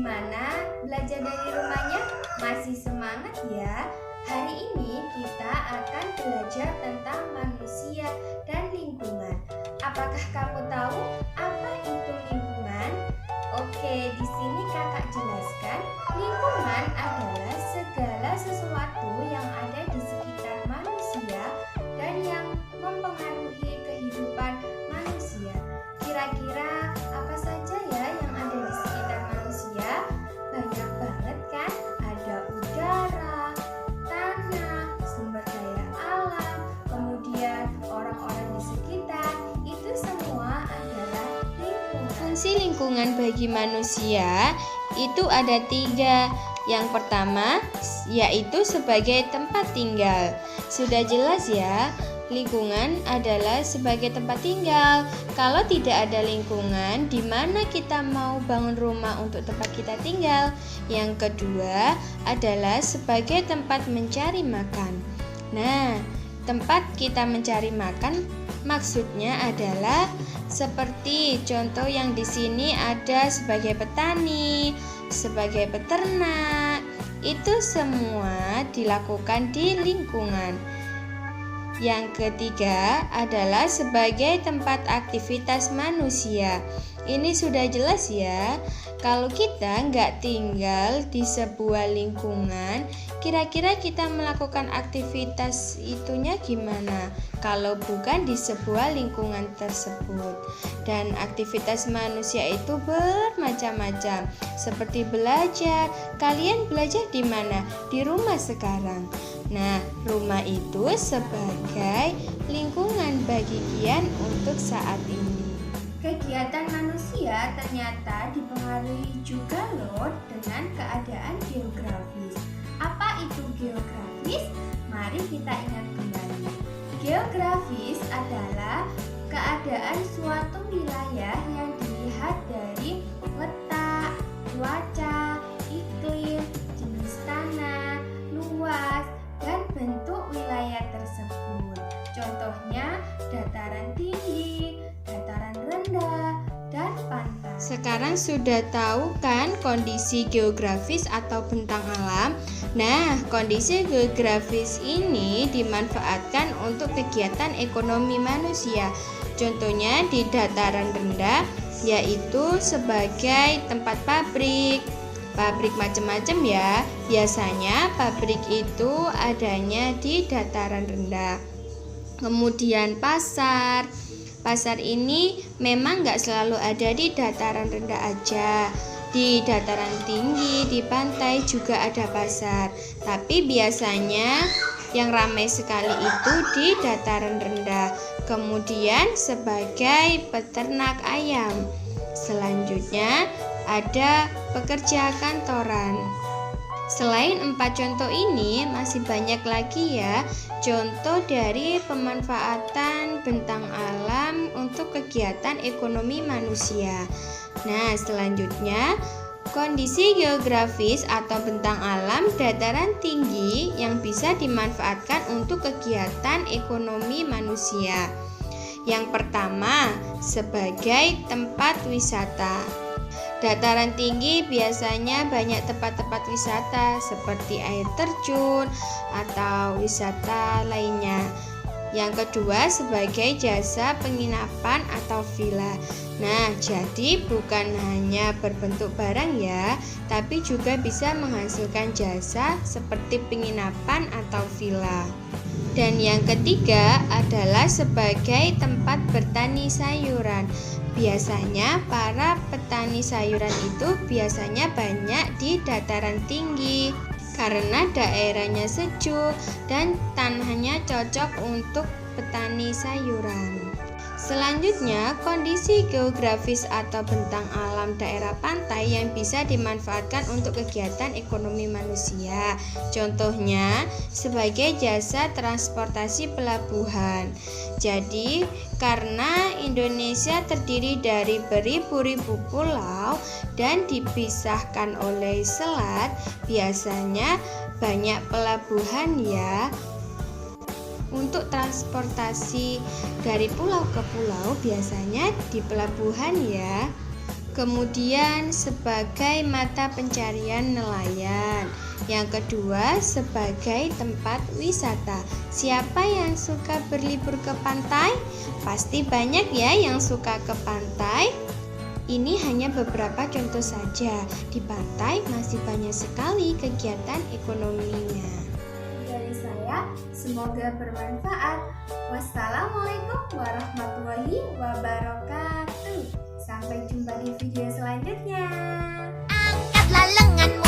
Gimana belajar dari rumahnya? Masih semangat ya? Hari ini kita akan belajar tentang manusia dan lingkungan. Apakah kamu tahu apa itu lingkungan? Oke, di sini kakak jelaskan. Lingkungan adalah segala sesuatu yang ada di sekitar manusia dan yang mempengaruhi kehidupan manusia. Kira-kira apa saja ya yang ada di sekitar manusia? Banyak banget kan? Ada udara, tanah, sumber daya alam, kemudian orang-orang di sekitar. Itu semua adalah lingkungan. Fungsi lingkungan bagi manusia itu ada 3. Yang pertama yaitu sebagai tempat tinggal. Sudah jelas ya, lingkungan adalah sebagai tempat tinggal. Kalau tidak ada lingkungan, di mana kita mau bangun rumah untuk tempat kita tinggal? Yang kedua adalah sebagai tempat mencari makan. Nah, tempat kita mencari makan maksudnya adalah seperti contoh yang di sini ada sebagai petani, sebagai peternak. Itu semua dilakukan di lingkungan. Yang ketiga adalah sebagai tempat aktivitas manusia. Ini sudah jelas ya. Kalau kita nggak tinggal di sebuah lingkungan, kira-kira kita melakukan aktivitas itunya gimana? Kalau bukan di sebuah lingkungan tersebut. Dan aktivitas manusia itu bermacam-macam. Seperti belajar. Kalian belajar di mana? Di rumah sekarang. Nah, rumah itu sebagai lingkungan bagi kalian untuk saat ini. Kegiatan manusia ternyata dipengaruhi juga loh dengan keadaan geografis. Apa itu geografis? Mari kita ingat kembali. Geografis adalah keadaan suatu wilayah yang dilihat dari letak, cuaca, iklim, jenis tanah, luas, dan bentuk wilayah tersebut. Contohnya dataran tinggi, dataran rendah, dan pantai. Sekarang sudah tahu kan kondisi geografis atau bentang alam? Nah, kondisi geografis ini dimanfaatkan untuk kegiatan ekonomi manusia. Contohnya di dataran rendah, yaitu sebagai tempat pabrik. Pabrik macam-macam ya. Biasanya pabrik itu adanya di dataran rendah. Kemudian pasar. Pasar ini memang nggak selalu ada di dataran rendah aja. Di dataran tinggi, di pantai juga ada pasar. Tapi biasanya yang ramai sekali itu di dataran rendah. Kemudian sebagai peternak ayam. Selanjutnya ada pekerja kantoran. Selain 4 contoh ini, masih banyak lagi ya contoh dari pemanfaatan bentang alam untuk kegiatan ekonomi manusia. Nah, selanjutnya kondisi geografis atau bentang alam dataran tinggi yang bisa dimanfaatkan untuk kegiatan ekonomi manusia. Yang pertama, sebagai tempat wisata. Dataran tinggi biasanya banyak tempat-tempat wisata seperti air terjun atau wisata lainnya. Yang kedua, sebagai jasa penginapan atau villa. Nah, jadi bukan hanya berbentuk barang ya, tapi juga bisa menghasilkan jasa seperti penginapan atau villa. Dan yang ketiga adalah sebagai tempat bertani sayuran. Biasanya para petani sayuran itu biasanya banyak di dataran tinggi karena daerahnya sejuk dan tanahnya cocok untuk petani sayuran. Selanjutnya, kondisi geografis atau bentang alam daerah pantai yang bisa dimanfaatkan untuk kegiatan ekonomi manusia. Contohnya, sebagai jasa transportasi pelabuhan. Jadi, karena Indonesia terdiri dari beribu-ribu pulau dan dipisahkan oleh selat, biasanya banyak pelabuhan ya. Untuk transportasi dari pulau ke pulau biasanya di pelabuhan ya. Kemudian sebagai mata pencarian nelayan. Yang kedua sebagai tempat wisata. Siapa yang suka berlibur ke pantai? Pasti banyak ya yang suka ke pantai. Ini hanya beberapa contoh saja. Di pantai masih banyak sekali kegiatan ekonominya. Dari saya, semoga bermanfaat. Wassalamualaikum warahmatullahi wabarakatuh. Sampai jumpa di video selanjutnya. Angkatlah lenganmu.